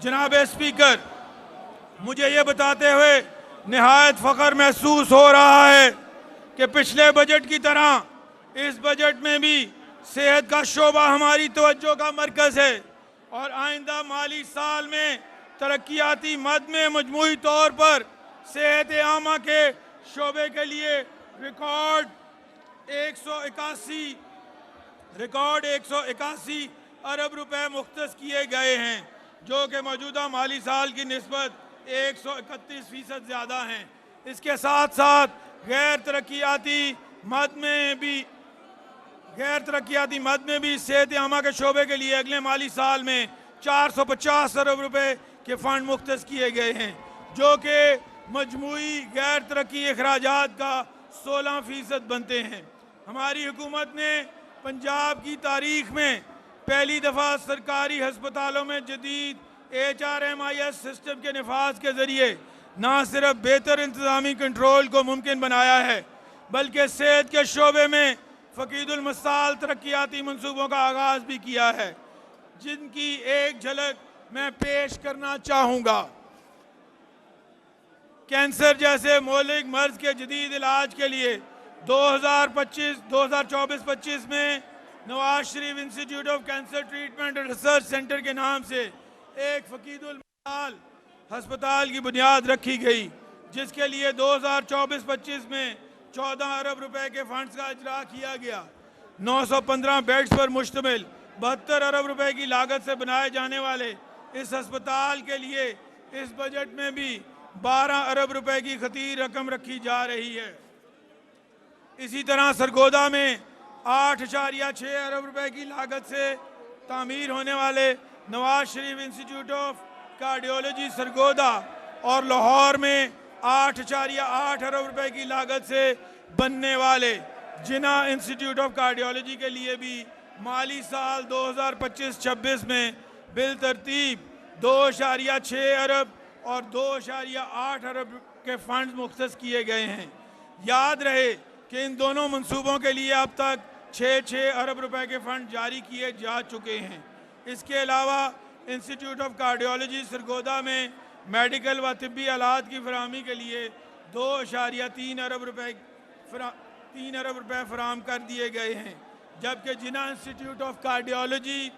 जनाब स्पीकर, मुझे ये बताते हुए निहायत फ़ख्र महसूस हो रहा है कि पिछले बजट की तरह इस बजट में भी सेहत का शोबा हमारी तवज्जो का मरकज़ है और आइंदा माली साल में तरक्याती मद में मजमूई तौर पर सेहत आमा के शोबे के लिए रिकॉर्ड 181 अरब रुपए मुख्तस किए गए हैं, जो कि मौजूदा माली साल की निस्बत 131% ज़्यादा हैं। इसके साथ साथ गैर तरक्याती मद में भी सेहत आमा के शोबे के लिए अगले माली साल में 450 अरब रुपए के फंड मुख्तस किए गए हैं, जो कि मजमूई गैर तरक्की अखराजात का 16% बनते हैं। हमारी हुकूमत ने पंजाब की तारीख में पहली दफ़ा सरकारी हस्पतालों में जदीद HRMIS सिस्टम के नफाज के ज़रिए न सिर्फ बेहतर इंतज़ामी कंट्रोल को मुमकिन बनाया है, बल्कि सेहत के शोबे में फ़कीदुल मसाल तरक्याती मनसूबों का आगाज़ भी किया है, जिनकी एक झलक मैं पेश करना चाहूँगा। कैंसर जैसे मौलिक मर्ज के जदीद इलाज के लिए 2024-25 में Nawaz Sharif institute of cancer treatment and research centre के नाम से एक फ़कीदुल मसाल हस्पताल की बुनियाद रखी गई, जिसके लिए 2024-25 में 14 अरब रुपए के फंड्स का इजरा किया गया। 915 बेड्स पर मुश्तमिल 72 अरब रुपए की लागत से बनाए जाने वाले इस अस्पताल के लिए इस बजट में भी 12 अरब रुपए की खतीर रकम रखी जा रही है। इसी तरह सरगोदा में 8.6 अरब रुपए की लागत से तामीर होने वाले Nawaz Sharif institute of cardiology Sargodha और लाहौर में 8.8 अरब रुपए की लागत से बनने वाले जिना इंस्टीट्यूट ऑफ कार्डियोलॉजी के लिए भी माली साल 2025-26 में बिल तरतीब 2.6 अरब और 2.8 अरब के फंड्स मुख्तस किए गए हैं। याद रहे कि इन दोनों मंसूबों के लिए अब तक 6 अरब रुपए के फंड जारी किए जा चुके हैं। इसके अलावा इंस्टीट्यूट ऑफ कार्डियोलॉजी सरगोदा में मेडिकल व तिब्बी आलात की फराहमी के लिए 2.3 अरब रुपए फराहम कर दिए गए हैं, जबकि जिना इंस्टीट्यूट ऑफ कार्डियोलॉजी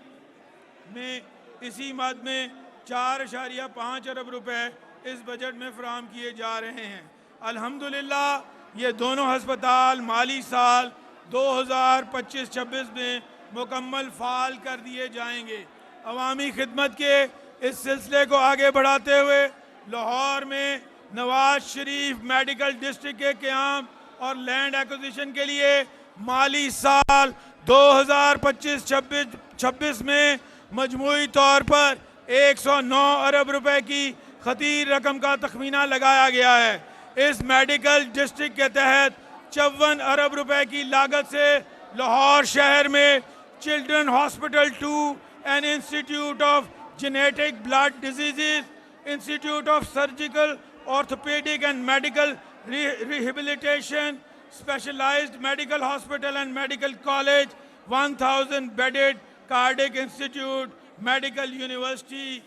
में इसी मद में 4.5 अरब रुपए इस बजट में फराहम किए जा रहे हैं। अल्हम्दुलिल्लाह ये दोनों हस्पताल माली साल 2025-26 में मुकम्मल फ़ाल कर दिए जाएंगे। अवामी खिदमत के इस सिलसिले को आगे बढ़ाते हुए लाहौर में नवाज शरीफ मेडिकल डिस्ट्रिक्ट के क़याम और लैंड एक्विजिशन के लिए माली साल 2025-26 में मजमूई तौर पर 109 अरब रुपए की खतीर रकम का तखमीना लगाया गया है। इस मेडिकल डिस्ट्रिक्ट के तहत 54 अरब रुपए की लागत से लाहौर शहर में children hospital 2 and institute of genetic blood disease, institute of surgical orthopaedic and medical rehabilitation, specialised medical hospital and medical college, 1000 bedded cardiac institute, medical university,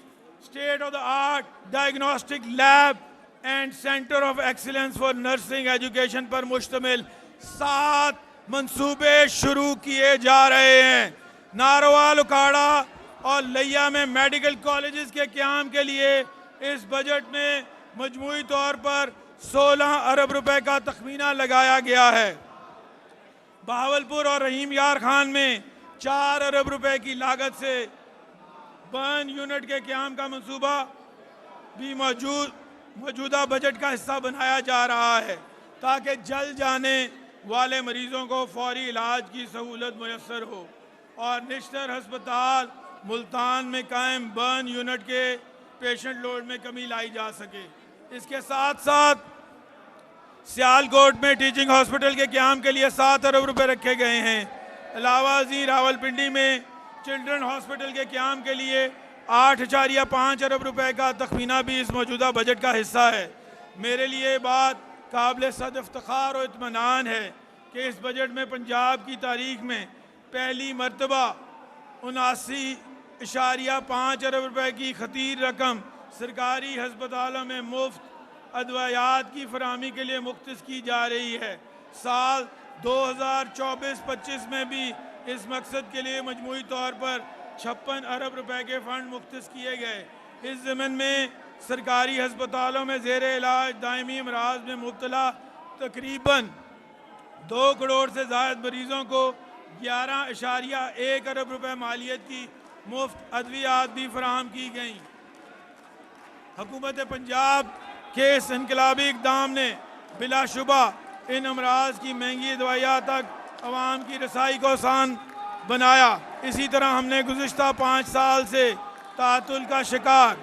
state of the art diagnostic lab and centre of excellence for nursing education पर मुश्तमिल 7 मंसूबे शुरू किए जा रहे हैं। नारोवाल, उकाड़ा और लिया में मेडिकल कॉलेजेस के क़याम के लिए इस बजट में मजमूई तौर पर 16 अरब रुपए का तखमीना लगाया गया है। बहावलपुर और रहीम यार खान में 4 अरब रुपए की लागत से बर्न यूनिट के क़याम का मंसूबा भी मौजूदा बजट का हिस्सा बनाया जा रहा है, ताकि जल जाने वाले मरीजों को फौरी इलाज की सहूलत मुयस्सर हो और निश्तर हस्पताल मुल्तान में कायम बर्न यूनिट के पेशेंट लोड में कमी लाई जा सके। इसके साथ साथ सियालकोट में टीचिंग हॉस्पिटल के क़याम के लिए 7 अरब रुपए रखे गए हैं। अलावाजी रावलपिंडी में चिल्ड्रन हॉस्पिटल के क़याम के लिए 8.5 अरब रुपए का तखमीना भी इस मौजूदा बजट का हिस्सा है। मेरे लिए बात काबिल सद इफ्तिखार और इत्मीनान है कि इस बजट में पंजाब की तारीख में पहली मरतबा 79 9.5 अरब रुपए की खतीर रकम सरकारी हस्पतालों में मुफ्त अदवायात की फराहमी के लिए मुख्तस की जा रही है। साल 2024-25 में भी इस मकसद के लिए मजमूई तौर पर 56 अरब रुपए के फंड मुख्तस किए गए। इस ज़मन में सरकारी हस्पतालों में ज़ेर इलाज दायमी अमराज में मुब्तला तकरीबन 2 करोड़ से ज़ायद मरीज़ों को 11.1 अरब रुपए मालियत की मुफ्त अद्वियात भी फराहम की गईं। हुकूमत पंजाब के इस इनकलाबी इक़दाम ने बिलाशुबा इन अमराज की महंगी दवाइयाँ तक अवाम की रसाई को आसान बनाया। इसी तरह हमने गुज़िश्ता 5 साल से तातुल का शिकार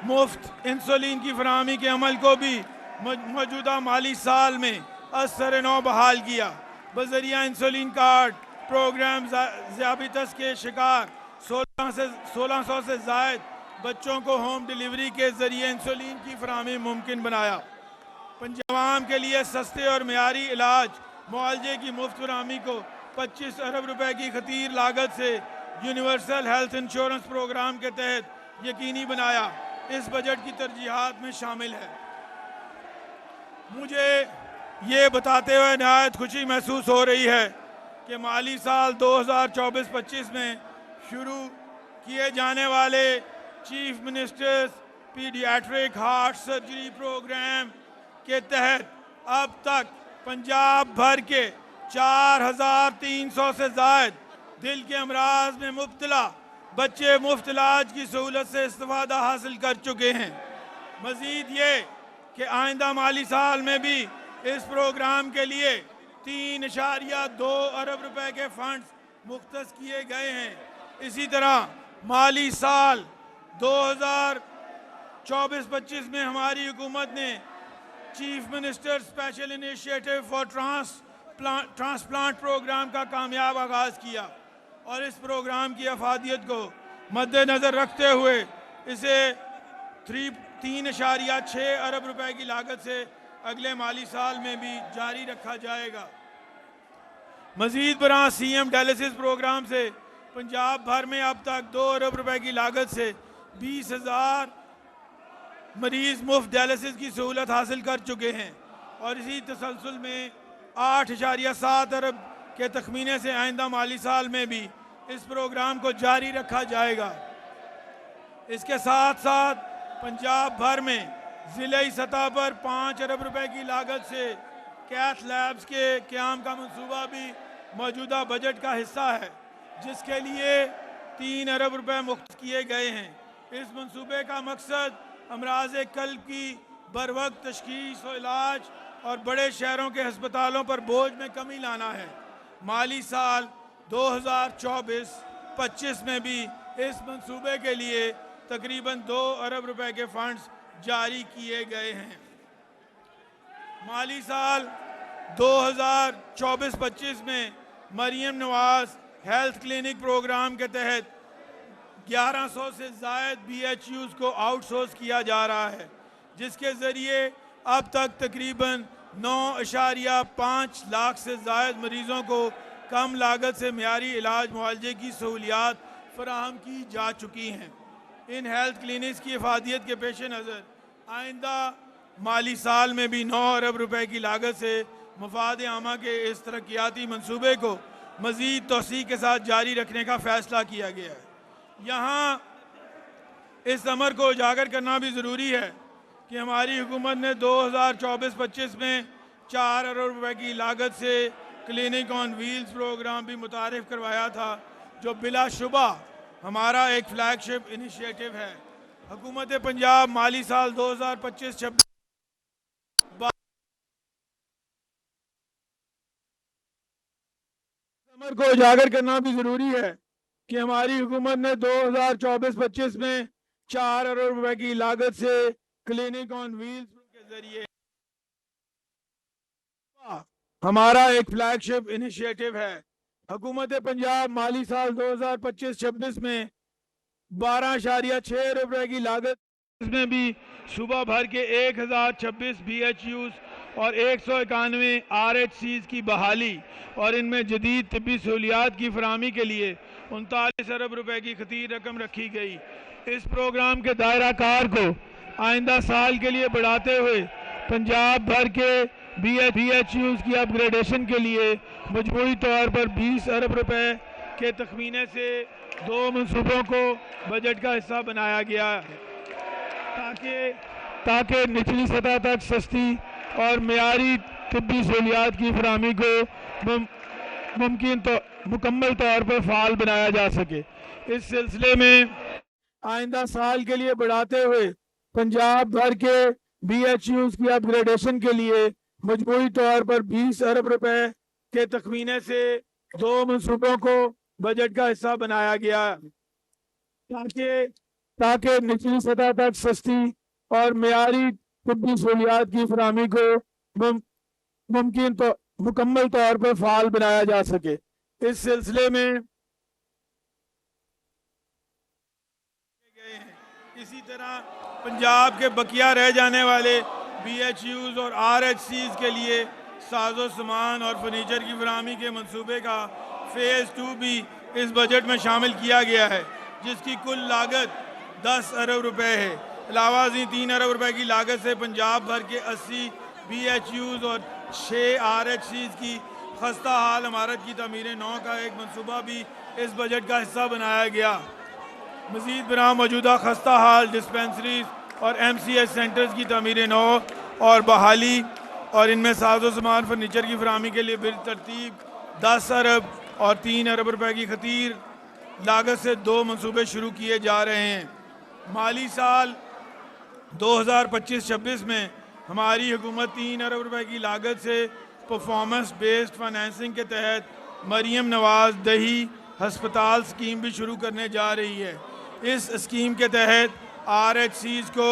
मुफ्त इंसुलिन की फराहमी के अमल को भी मौजूदा माली साल में असर नौ बहाल किया। बज़रिया इंसुलिन कार्ड प्रोग्राम ज़ियाबितस के शिकार 1600 से ज़ायद बच्चों को होम डिलीवरी के ज़रिए इंसुलिन की फराहमी मुमकिन बनाया। पंजाब के लिए सस्ते और मियारी इलाज मुआलजे की मुफ्त फराहमी को 25 अरब रुपए की खतीर लागत से यूनिवर्सल हेल्थ इंश्योरेंस प्रोग्राम के तहत यकीनी बनाया। इस बजट की तरजीहात में शामिल है। मुझे ये बताते हुए नहायत खुशी महसूस हो रही है कि माली साल 2024-25 में शुरू किए जाने वाले chief ministers paediatric heart surgery programme के तहत अब तक पंजाब भर के 4,300 से ज़ायद दिल के अमराज में मुब्तला बच्चे मुफ्त इलाज की सहूलत से इस्तिफादा हासिल कर चुके हैं। मज़ीद ये कि आइंदा माली साल में भी इस प्रोग्राम के लिए 3.2 अरब रुपए के फंड्स मुख्तस किए गए हैं। इसी तरह माली साल 2024-25 में हमारी हुकूमत ने chief minister special initiative for transplant programme का कामयाब आगाज़ किया और इस प्रोग्राम की अफादियत को मद्देनज़र रखते हुए इसे 3.6 अरब रुपए की लागत से अगले माली साल में भी जारी रखा जाएगा। मज़ीद बरां CM डायलिसिस प्रोग्राम से पंजाब भर में अब तक 2 अरब रुपए की लागत से 20,000 मरीज मुफ्त डायलिसिस की सहूलत हासिल कर चुके हैं और इसी तसलसल में 8.7 अरब के तखमीने से आइंदा माली साल में भी इस प्रोग्राम को जारी रखा जाएगा। इसके साथ साथ पंजाब भर में ज़िले सतह पर 5 अरब रुपए की लागत से कैथ लैब्स के क़याम का मंसूबा भी मौजूदा बजट का हिस्सा है, जिसके लिए 3 अरब रुपए मुख्त किए गए हैं। इस मंसूबे का मकसद अमराज कल्ब की बरवक्त तशखीस और इलाज और बड़े शहरों के हस्पतालों पर बोझ में कमी लाना है। माली साल 2024-25 में भी इस मंसूबे के लिए तकरीबन 2 अरब रुपए के फंड्स जारी किए गए हैं। माली साल 2024-25 में Maryam Nawaz health clinic programme के तहत 1100 से ज़ायद BHUs को आउटसोर्स किया जा रहा है, जिसके ज़रिए अब तक तकरीबन 9.5 लाख से ज़ायद मरीज़ों को कम लागत से मियारी इलाज मुआलजे की सहूलियात फराहम की जा चुकी हैं। इन हेल्थ क्लिनिक्स की अफादियत के पेश नज़र आइंदा माली साल में भी 9 अरब रुपए की लागत से मफाद आमा के इस तरक्याती मंसूबे को मज़ीद तोसी के साथ जारी रखने का फ़ैसला किया गया है। यहाँ इस अमर को उजागर करना भी ज़रूरी है कि हमारी हुकूमत ने 2024-25 में 4 अरब रुपए की लागत से क्लिनिक ऑन व्हील्स प्रोग्राम भी मुतारिफ करवाया था, जो बिलाशुबा हमारा एक फ्लैगशिप इनिशिएटिव है। हुकूमत पंजाब माली साल 2025-26 अमर को उजागर करना भी ज़रूरी है कि हमारी हुकूमत ने 2024-25 में 4 अरब रुपए की लागत से क्लिनिक ऑन व्हील्स के जरिए हमारा एक फ्लैगशिप इनिशिएटिव है। हुकूमत पंजाब माली साल 2025-26 में 12.6 अरब रुपए की लागत में भी सूबा भर के 1026 BHUs और 191 RHCs की बहाली और इनमें जदीद तिब्बी सहूलियात की फराहमी के लिए 39 अरब रुपए की खतीर रकम रखी गई। इस प्रोग्राम के दायरा कार को आइंदा साल के लिए बढ़ाते हुए पंजाब भर के BHUs की अपग्रेडेशन के लिए मजमूई तौर पर 20 अरब रुपए के तखमीने से 2 मंसूबों को बजट का हिस्सा बनाया गया है ताकि निचली सतह तक सस्ती और मेयारी तिब्बी सहूलियात की फराहमी को मुकम्मल तौर पर फ़ाल बनाया जा सके। इस सिलसिले में आइंदा साल के लिए बढ़ाते हुए पंजाब भर के BHUs की अपग्रेडेशन के लिए मजमूई तौर पर 20 अरब रुपए के तखमीने से 2 मंसूबों को बजट का हिस्सा बनाया गया ताकि निचली सतह तक सस्ती और मेयारी तिब्बी सहूलियात की फराहमी को मुकम्मल तौर पर फ़ाल बनाया जा सके। इस सिलसिले में इसी तरह पंजाब के बकिया रह जाने वाले BHUs और RHCs के लिए साजो सामान और फर्नीचर की फराहमी के मंसूबे का फेज़ 2 भी इस बजट में शामिल किया गया है, जिसकी कुल लागत 10 अरब रुपए है। अलावा 3 अरब रुपए की लागत से पंजाब भर के 80 BHUs और 6 RHCs की खस्ता हाल इमारत की तमीर 9 का एक मंसूबा भी इस बजट का हिस्सा बनाया गया। मज़ीद बराह मौजूदा खस्ता हाल डिस्पेंसरीज और MCH सेंटर्स की तमीर 9 और बहाली और इनमें साजो सामान फर्नीचर की फराहमी के लिए बिल तरतीब 10 अरब और 3 अरब रुपए की खतीर लागत से 2 मंसूबे शुरू किए जा रहे हैं। माली साल 2025-26 में हमारी हुकूमत 3 अरब रुपए की लागत से परफॉर्मेंस बेस्ड फाइनेंसिंग के तहत मरियम नवाज़ दही हस्पताल स्कीम भी शुरू करने जा रही है। इस स्कीम के तहत RHCs को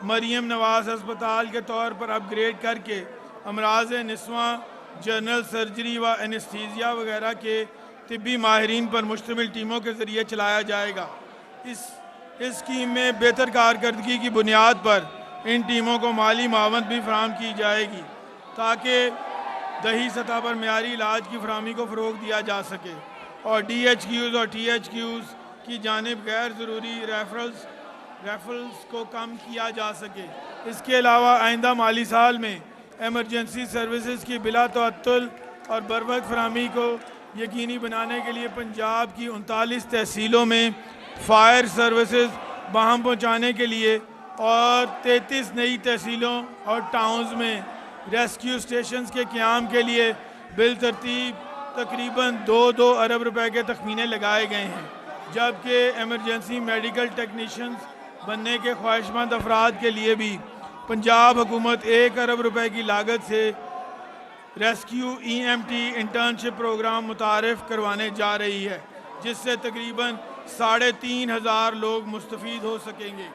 मरियम नवाज़ हस्पताल के तौर पर अपग्रेड करके अमराज निस्वां, जनरल सर्जरी व एनेस्थीसिया वगैरह के तिब्बी माहिरीन पर मुश्तमिल टीमों के ज़रिए चलाया जाएगा। इस स्कीम में बेहतर कारकर्दगी की बुनियाद पर इन टीमों को माली मावनत भी फराहम की जाएगी ताकि दही सतह पर मेयारी इलाज की फराहमी को फ़रोग दिया जा सके और DHQs और THQs की जानिब गैर ज़रूरी रेफरल्स को कम किया जा सके। इसके अलावा आइंदा माली साल में एमरजेंसी सर्विसेज की बिला तअत्तुल और बरवक्त फराहमी को यकीनी बनाने के लिए पंजाब की 39 तहसीलों में फायर सर्विसेज बाहम पहुँचाने के लिए और 33 नई तहसीलों और टाउन्स में रेस्क्यू स्टेशंस के क़याम के लिए बिल तरतीब तकरीबन 2 अरब रुपए के तखमीने लगाए गए हैं, जबकि एमरजेंसी मेडिकल टेक्नीशियंस बनने के ख्वाहिशमंद अफराद के लिए भी पंजाब हुकूमत 1 अरब रुपए की लागत से रेस्क्यू EMT इंटर्नशिप प्रोग्राम मुतारिफ करवाने जा रही है, जिससे तकरीबन 3,500 लोग मुस्तफ़ीद हो सकेंगे।